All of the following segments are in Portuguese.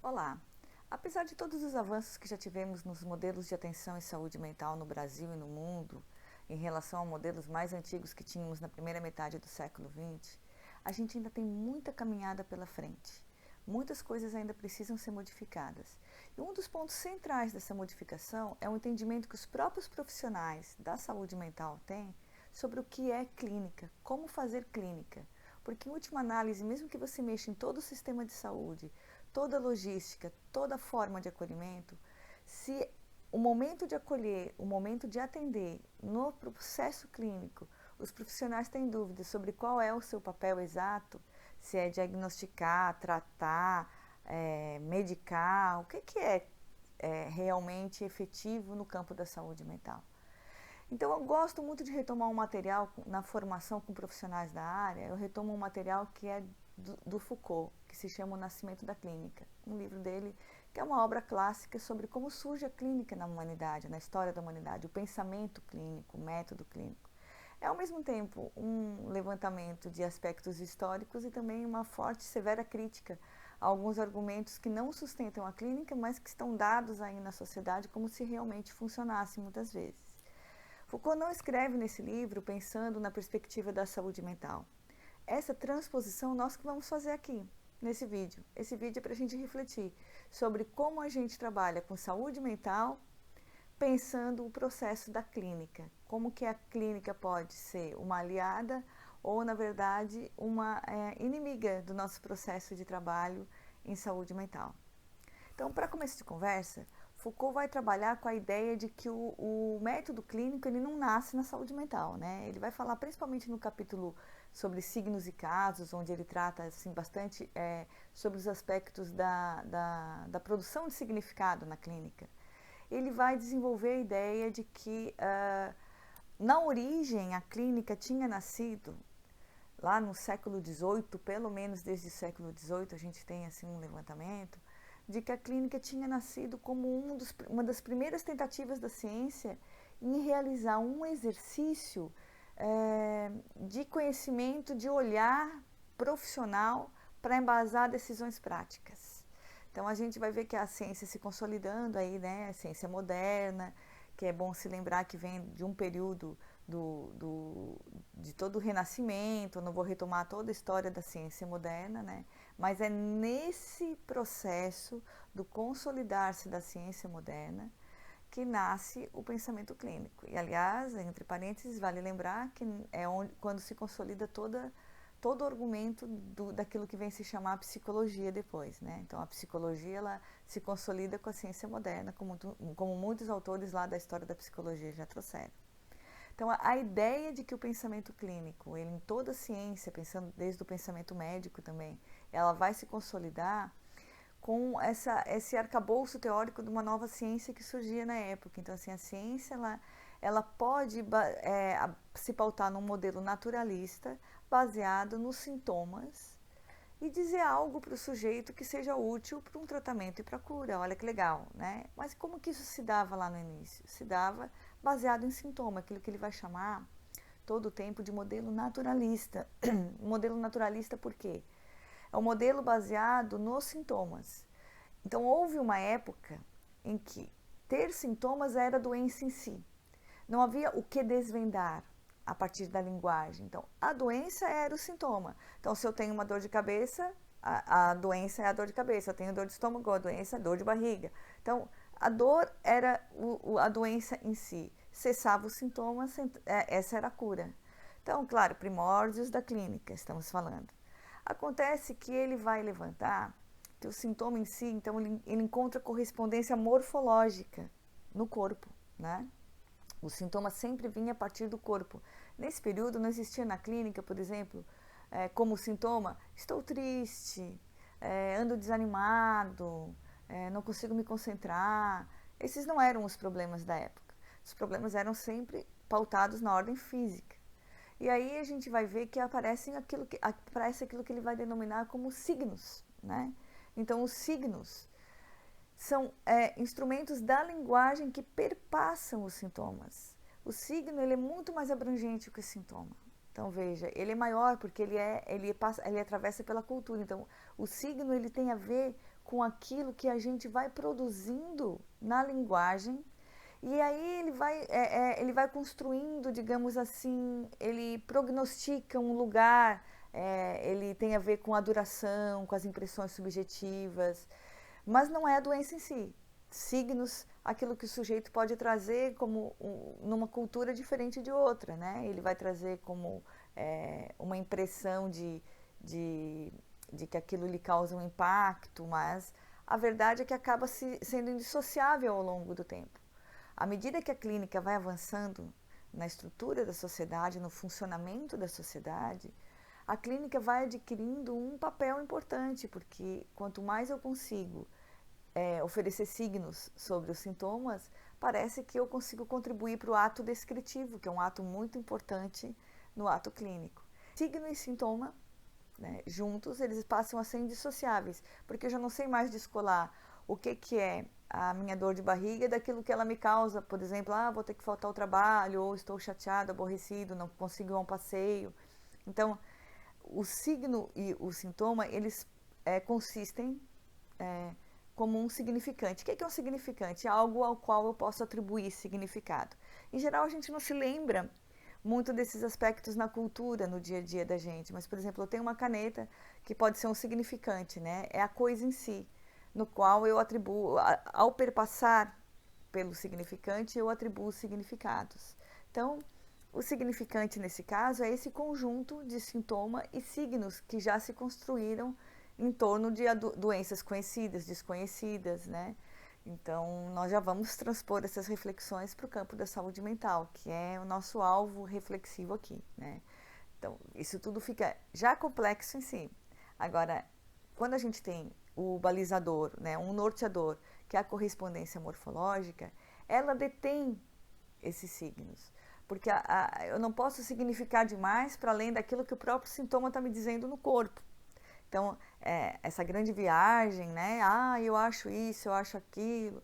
Olá! Apesar de todos os avanços que já tivemos nos modelos de atenção e saúde mental no Brasil e no mundo, em relação a modelos mais antigos que tínhamos na primeira metade do século XX, a gente ainda tem muita caminhada pela frente. Muitas coisas ainda precisam ser modificadas. E um dos pontos centrais dessa modificação é o entendimento que os próprios profissionais da saúde mental têm sobre o que é clínica, como fazer clínica. Porque, em última análise, mesmo que você mexa em todo o sistema de saúde, toda a logística, toda a forma de acolhimento, se o momento de acolher, o momento de atender no processo clínico, os profissionais têm dúvidas sobre qual é o seu papel exato, se é diagnosticar, tratar, medicar, o que é realmente efetivo no campo da saúde mental. Então, eu gosto muito de retomar um material na formação com profissionais da área. Eu retomo um material que é do Foucault, que se chama O Nascimento da Clínica. Um livro dele que é uma obra clássica sobre como surge a clínica na humanidade, na história da humanidade, o pensamento clínico, o método clínico. É, ao mesmo tempo, um levantamento de aspectos históricos e também uma forte, severa crítica a alguns argumentos que não sustentam a clínica, mas que estão dados aí na sociedade como se realmente funcionasse muitas vezes. Foucault não escreve nesse livro pensando na perspectiva da saúde mental. Essa transposição nós que vamos fazer aqui, nesse vídeo. Esse vídeo é para a gente refletir sobre como a gente trabalha com saúde mental, pensando o processo da clínica. Como que a clínica pode ser uma aliada ou, na verdade, uma inimiga do nosso processo de trabalho em saúde mental. Então, para começo de conversa, Foucault vai trabalhar com a ideia de que o método clínico ele não nasce na saúde mental, né? Ele vai falar principalmente no capítulo sobre signos e casos, onde ele trata assim, bastante sobre os aspectos da produção de significado na clínica. Ele vai desenvolver a ideia de que, na origem, a clínica tinha nascido lá no século XVIII, pelo menos desde o século XVIII a gente tem assim um levantamento, de que a clínica tinha nascido como uma das primeiras tentativas da ciência em realizar um exercício de conhecimento, de olhar profissional para embasar decisões práticas. Então a gente vai ver que a ciência se consolidando aí, né, a ciência moderna, que é bom se lembrar que vem de um período de todo o Renascimento. Eu não vou retomar toda a história da ciência moderna, né? Mas é nesse processo do consolidar-se da ciência moderna que nasce o pensamento clínico. E, aliás, entre parênteses, vale lembrar que é quando se consolida todo o argumento daquilo que vem se chamar psicologia depois, né? Então, a psicologia ela se consolida com a ciência moderna, como muitos autores lá da história da psicologia já trouxeram. Então, a ideia de que o pensamento clínico, ele em toda a ciência, pensando desde o pensamento médico também, ela vai se consolidar com esse arcabouço teórico de uma nova ciência que surgia na época. Então, assim, a ciência ela pode se pautar num modelo naturalista baseado nos sintomas e dizer algo para o sujeito que seja útil para um tratamento e para a cura. Olha que legal, né? Mas como que isso se dava lá no início? Se dava baseado em sintoma, aquilo que ele vai chamar todo o tempo de modelo naturalista. Modelo naturalista por quê? É um modelo baseado nos sintomas. Então, houve uma época em que ter sintomas era doença em si. Não havia o que desvendar a partir da linguagem. Então, a doença era o sintoma. Então, se eu tenho uma dor de cabeça, a doença é a dor de cabeça. Eu tenho dor de estômago, a doença é dor de barriga. Então, a dor era a doença em si. Cessava os sintomas, essa era a cura. Então, claro, primórdios da clínica, estamos falando. Acontece que ele vai levantar que o sintoma em si, então, ele encontra correspondência morfológica no corpo, né? O sintoma sempre vinha a partir do corpo. Nesse período não existia na clínica, por exemplo, como sintoma, estou triste, ando desanimado, não consigo me concentrar. Esses não eram os problemas da época. Os problemas eram sempre pautados na ordem física. E aí a gente vai ver que aparece aquilo que ele vai denominar como signos, né? Então, os signos são instrumentos da linguagem que perpassam os sintomas. O signo ele é muito mais abrangente que o sintoma. Então veja, ele é maior porque ele atravessa pela cultura. Então o signo ele tem a ver com aquilo que a gente vai produzindo na linguagem. E aí ele vai construindo, digamos assim, ele prognostica um lugar, ele tem a ver com a duração, com as impressões subjetivas, mas não é a doença em si. Signos, aquilo que o sujeito pode trazer como numa cultura diferente de outra, né? Ele vai trazer como uma impressão de que aquilo lhe causa um impacto, mas a verdade é que acaba sendo indissociável ao longo do tempo. À medida que a clínica vai avançando na estrutura da sociedade, no funcionamento da sociedade, a clínica vai adquirindo um papel importante, porque quanto mais eu consigo oferecer signos sobre os sintomas, parece que eu consigo contribuir para o ato descritivo, que é um ato muito importante no ato clínico. Signo e sintoma, né, juntos, eles passam a ser indissociáveis, porque eu já não sei mais descolar o que é a minha dor de barriga daquilo que ela me causa. Por exemplo, vou ter que faltar ao trabalho, ou estou chateado, aborrecido, não consigo ir a um passeio. Então, o signo e o sintoma, eles consistem como um significante. O que é um significante? Algo ao qual eu posso atribuir significado. Em geral, a gente não se lembra muito desses aspectos na cultura, no dia a dia da gente. Mas, por exemplo, eu tenho uma caneta que pode ser um significante, né? É a coisa em si, no qual eu atribuo, ao perpassar pelo significante, eu atribuo significados. Então, o significante nesse caso é esse conjunto de sintoma e signos que já se construíram em torno de doenças conhecidas, desconhecidas, né? Então, nós já vamos transpor essas reflexões para o campo da saúde mental, que é o nosso alvo reflexivo aqui, né? Então, isso tudo fica já complexo em si. Agora, quando a gente tem o balizador, né, um norteador, que é a correspondência morfológica, ela detém esses signos. Porque eu não posso significar demais para além daquilo que o próprio sintoma está me dizendo no corpo. Então, essa grande viagem, né? Eu acho isso, eu acho aquilo,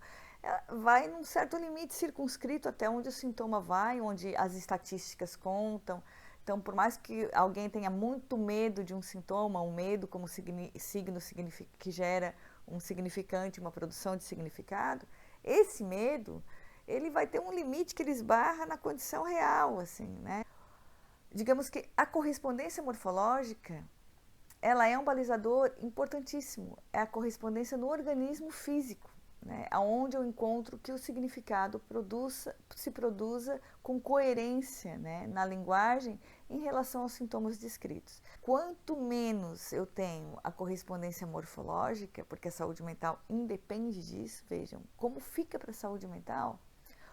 vai num certo limite circunscrito até onde o sintoma vai, onde as estatísticas contam. Então, por mais que alguém tenha muito medo de um sintoma, um medo como signo que gera um significante, uma produção de significado, esse medo, ele vai ter um limite que ele esbarra na condição real, assim, né? Digamos que a correspondência morfológica, ela é um balizador importantíssimo, é a correspondência no organismo físico, né, onde eu encontro que o significado se produza com coerência, né, na linguagem em relação aos sintomas descritos. Quanto menos eu tenho a correspondência morfológica, porque a saúde mental independe disso, vejam, como fica para a saúde mental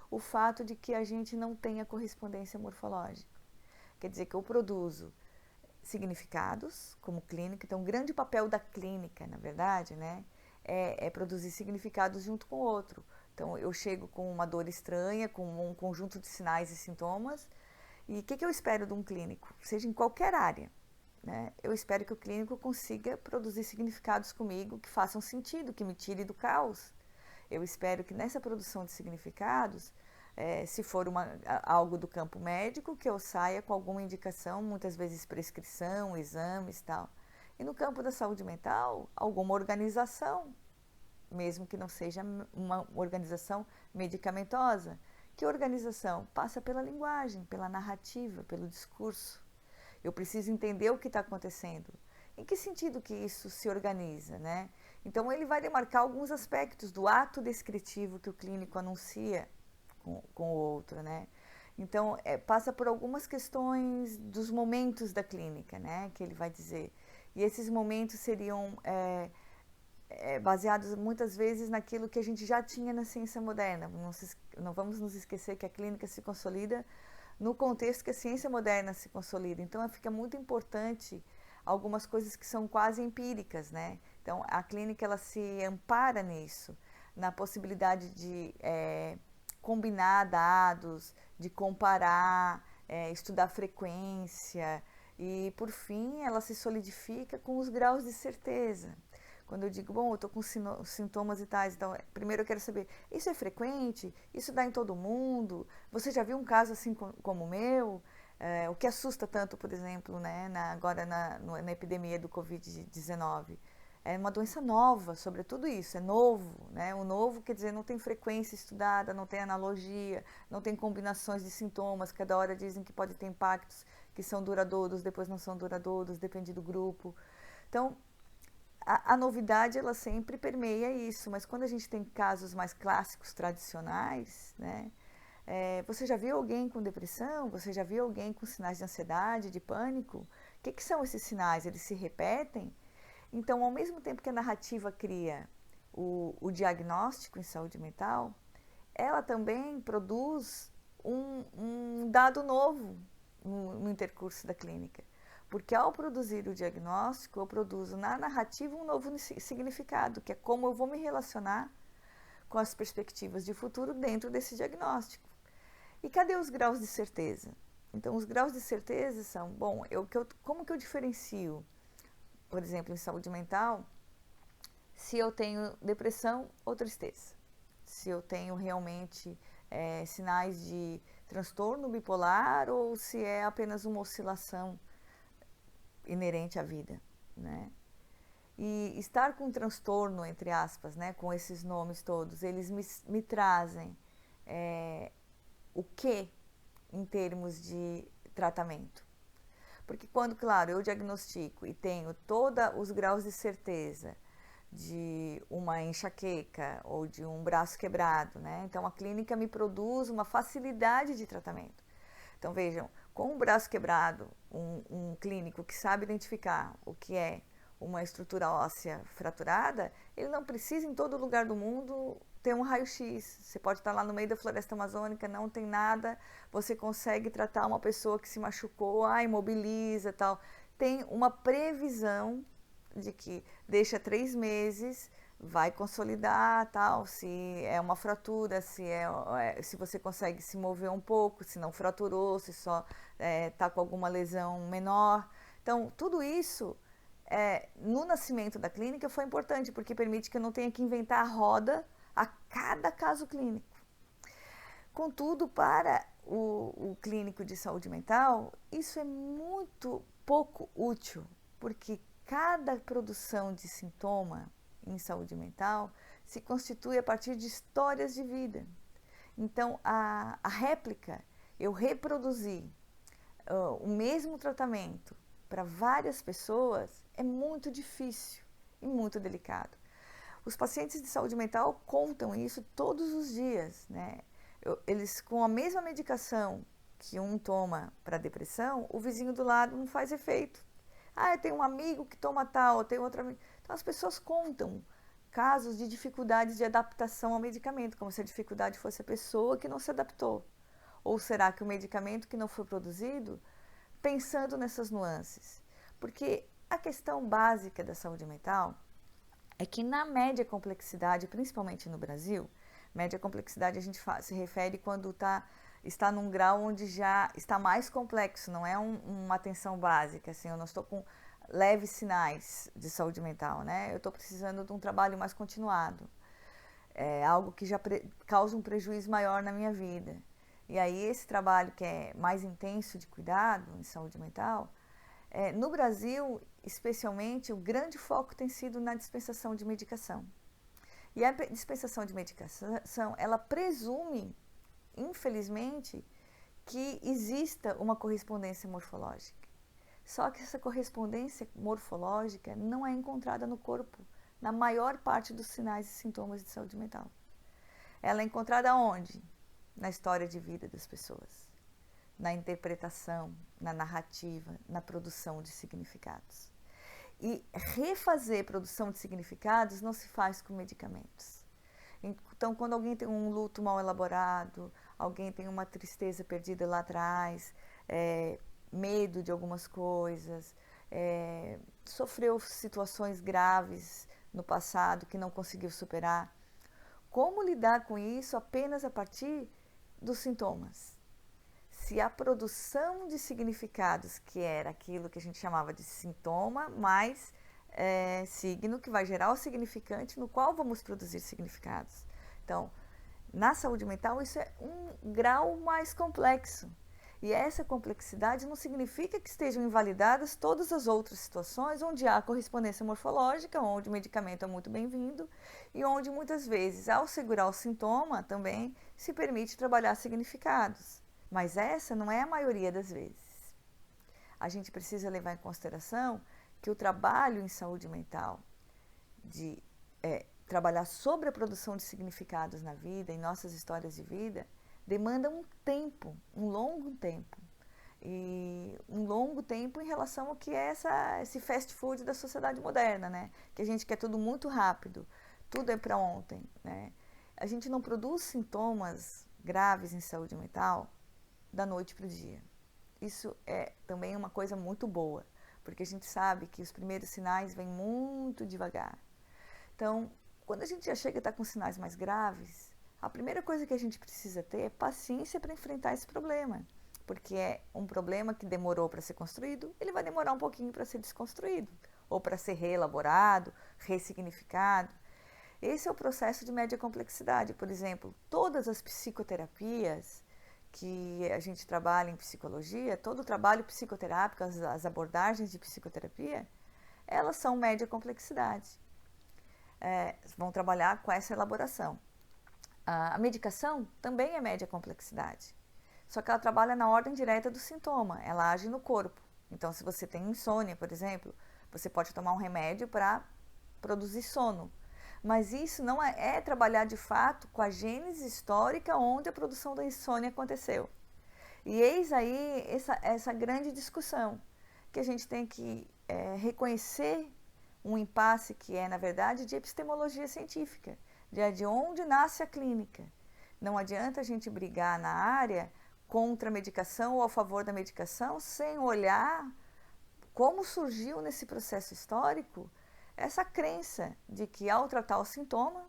o fato de que a gente não tenha correspondência morfológica. Quer dizer que eu produzo significados como clínica. Então, o grande papel da clínica, na verdade, né, é produzir significados junto com o outro. Então, eu chego com uma dor estranha, com um conjunto de sinais e sintomas, e o que eu espero de um clínico? Seja em qualquer área, né? Eu espero que o clínico consiga produzir significados comigo que façam sentido, que me tire do caos. Eu espero que nessa produção de significados, se for algo do campo médico, que eu saia com alguma indicação, muitas vezes prescrição, exames e tal. E no campo da saúde mental, alguma organização, mesmo que não seja uma organização medicamentosa. Que organização? Passa pela linguagem, pela narrativa, pelo discurso. Eu preciso entender o que está acontecendo. Em que sentido que isso se organiza, né? Então, ele vai demarcar alguns aspectos do ato descritivo que o clínico anuncia com o outro, né? Então, passa por algumas questões dos momentos da clínica, né? Que ele vai dizer. E esses momentos seriam baseados muitas vezes naquilo que a gente já tinha na ciência moderna. Não vamos nos esquecer que a clínica se consolida no contexto que a ciência moderna se consolida. Então, fica muito importante algumas coisas que são quase empíricas, né? Então, a clínica ela se ampara nisso, na possibilidade de combinar dados, de comparar, estudar frequência e, por fim, ela se solidifica com os graus de certeza. Quando eu digo, bom, eu estou com sintomas e tais, então, primeiro eu quero saber, isso é frequente? Isso dá em todo mundo? Você já viu um caso assim como o meu? O que assusta tanto, por exemplo, né, agora na epidemia do Covid-19, é uma doença nova, sobretudo isso, é novo, né? O novo quer dizer não tem frequência estudada, não tem analogia, não tem combinações de sintomas, cada hora dizem que pode ter impactos que são duradouros, depois não são duradouros, depende do grupo. Então, a novidade ela sempre permeia isso, mas quando a gente tem casos mais clássicos, tradicionais, né? Você já viu alguém com depressão? Você já viu alguém com sinais de ansiedade, de pânico? O que são esses sinais? Eles se repetem? Então, ao mesmo tempo que a narrativa cria o diagnóstico em saúde mental, ela também produz um dado novo no intercurso da clínica. Porque ao produzir o diagnóstico, eu produzo na narrativa um novo significado, que é como eu vou me relacionar com as perspectivas de futuro dentro desse diagnóstico. E cadê os graus de certeza? Então, os graus de certeza são, bom, como que eu diferencio, por exemplo, em saúde mental, se eu tenho depressão ou tristeza? Se eu tenho realmente sinais de transtorno bipolar ou se é apenas uma oscilação inerente à vida, né? E estar com transtorno, entre aspas, né, com esses nomes todos, eles me trazem o que em termos de tratamento. Porque quando, claro, eu diagnostico e tenho todos os graus de certeza de uma enxaqueca ou de um braço quebrado, né? Então a clínica me produz uma facilidade de tratamento. Então vejam, com o braço quebrado, um clínico que sabe identificar o que é uma estrutura óssea fraturada, ele não precisa em todo lugar do mundo ter um raio-x. Você pode estar lá no meio da floresta amazônica, não tem nada, você consegue tratar uma pessoa que se machucou, imobiliza e tal. Tem uma previsão de que deixa 3 meses, vai consolidar, tal, se é uma fratura, se você consegue se mover um pouco, se não fraturou, se só está com alguma lesão menor. Então, tudo isso, no nascimento da clínica, foi importante, porque permite que eu não tenha que inventar a roda a cada caso clínico. Contudo, para o clínico de saúde mental, isso é muito pouco útil, porque cada produção de sintoma em saúde mental se constitui a partir de histórias de vida. Então, a réplica, eu reproduzir o mesmo tratamento para várias pessoas é muito difícil e muito delicado. Os pacientes de saúde mental contam isso todos os dias, né? Eles, com a mesma medicação que um toma para depressão, o vizinho do lado não faz efeito. Eu tenho um amigo que toma tal, eu tenho outro amigo. Então, as pessoas contam casos de dificuldades de adaptação ao medicamento, como se a dificuldade fosse a pessoa que não se adaptou. Ou será que o medicamento que não foi produzido, pensando nessas nuances? Porque a questão básica da saúde mental é que na média complexidade, principalmente no Brasil, média complexidade a gente se refere quando está num grau onde já está mais complexo, não é uma atenção básica, assim, eu não estou com leves sinais de saúde mental, né? Eu estou precisando de um trabalho mais continuado, algo que já causa um prejuízo maior na minha vida. E aí esse trabalho que é mais intenso de cuidado em saúde mental, no Brasil, especialmente, o grande foco tem sido na dispensação de medicação. E a dispensação de medicação, ela presume, infelizmente, que exista uma correspondência morfológica. Só que essa correspondência morfológica não é encontrada no corpo, na maior parte dos sinais e sintomas de saúde mental. Ela é encontrada onde? Na história de vida das pessoas, na interpretação, na narrativa, na produção de significados. E refazer produção de significados não se faz com medicamentos. Então, quando alguém tem um luto mal elaborado, alguém tem uma tristeza perdida lá atrás, medo de algumas coisas, sofreu situações graves no passado que não conseguiu superar, como lidar com isso apenas a partir dos sintomas? Se a produção de significados, que era aquilo que a gente chamava de sintoma, mais signo, que vai gerar o significante no qual vamos produzir significados. Então, na saúde mental, isso é um grau mais complexo. E essa complexidade não significa que estejam invalidadas todas as outras situações onde há correspondência morfológica, onde o medicamento é muito bem-vindo e onde muitas vezes, ao segurar o sintoma, também se permite trabalhar significados. Mas essa não é a maioria das vezes. A gente precisa levar em consideração que o trabalho em saúde mental, de trabalhar sobre a produção de significados na vida, em nossas histórias de vida, demanda um tempo, um longo tempo. E um longo tempo em relação ao que é esse fast food da sociedade moderna, né? Que a gente quer tudo muito rápido, tudo é para ontem, né? A gente não produz sintomas graves em saúde mental da noite para o dia. Isso é também uma coisa muito boa, porque a gente sabe que os primeiros sinais vêm muito devagar. Então, quando a gente já chega a estar com sinais mais graves, a primeira coisa que a gente precisa ter é paciência para enfrentar esse problema, porque é um problema que demorou para ser construído, ele vai demorar um pouquinho para ser desconstruído, ou para ser reelaborado, ressignificado. Esse é o processo de média complexidade. Por exemplo, todas as psicoterapias que a gente trabalha em psicologia, todo o trabalho psicoterápico, as abordagens de psicoterapia, elas são média complexidade. Vão trabalhar com essa elaboração. A medicação também é média complexidade, só que ela trabalha na ordem direta do sintoma, ela age no corpo. Então, se você tem insônia, por exemplo, você pode tomar um remédio para produzir sono, mas isso não é trabalhar de fato com a gênese histórica onde a produção da insônia aconteceu. E eis aí essa grande discussão, que a gente tem que reconhecer um impasse que é, na verdade, de epistemologia científica, de onde nasce a clínica. Não adianta a gente brigar na área contra a medicação ou a favor da medicação sem olhar como surgiu nesse processo histórico essa crença de que ao tratar o sintoma,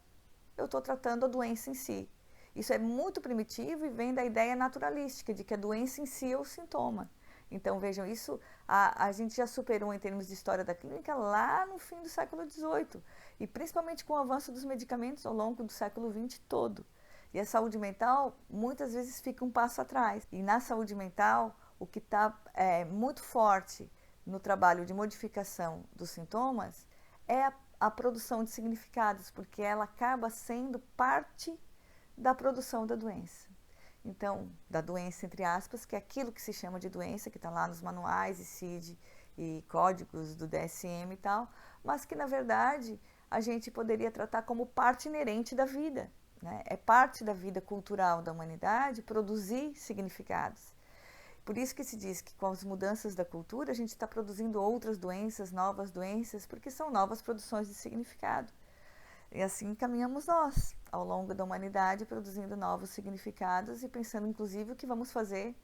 eu estou tratando a doença em si. Isso é muito primitivo e vem da ideia naturalística de que a doença em si é o sintoma. Então, vejam, isso a gente já superou em termos de história da clínica lá no fim do século XVIII, e principalmente com o avanço dos medicamentos ao longo do século XX todo. E a saúde mental, muitas vezes, fica um passo atrás. E na saúde mental, o que está muito forte no trabalho de modificação dos sintomas é a produção de significados, porque ela acaba sendo parte da produção da doença. Então, da doença, entre aspas, que é aquilo que se chama de doença, que está lá nos manuais e CID e códigos do DSM e tal, mas que, na verdade, a gente poderia tratar como parte inerente da vida, né? É parte da vida cultural da humanidade produzir significados. Por isso que se diz que com as mudanças da cultura, a gente está produzindo outras doenças, novas doenças, porque são novas produções de significado. E assim caminhamos nós, ao longo da humanidade, produzindo novos significados e pensando, inclusive, o que vamos fazer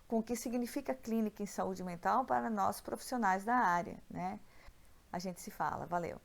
com o que significa clínica em saúde mental para nós profissionais da área, né? A gente se fala. Valeu!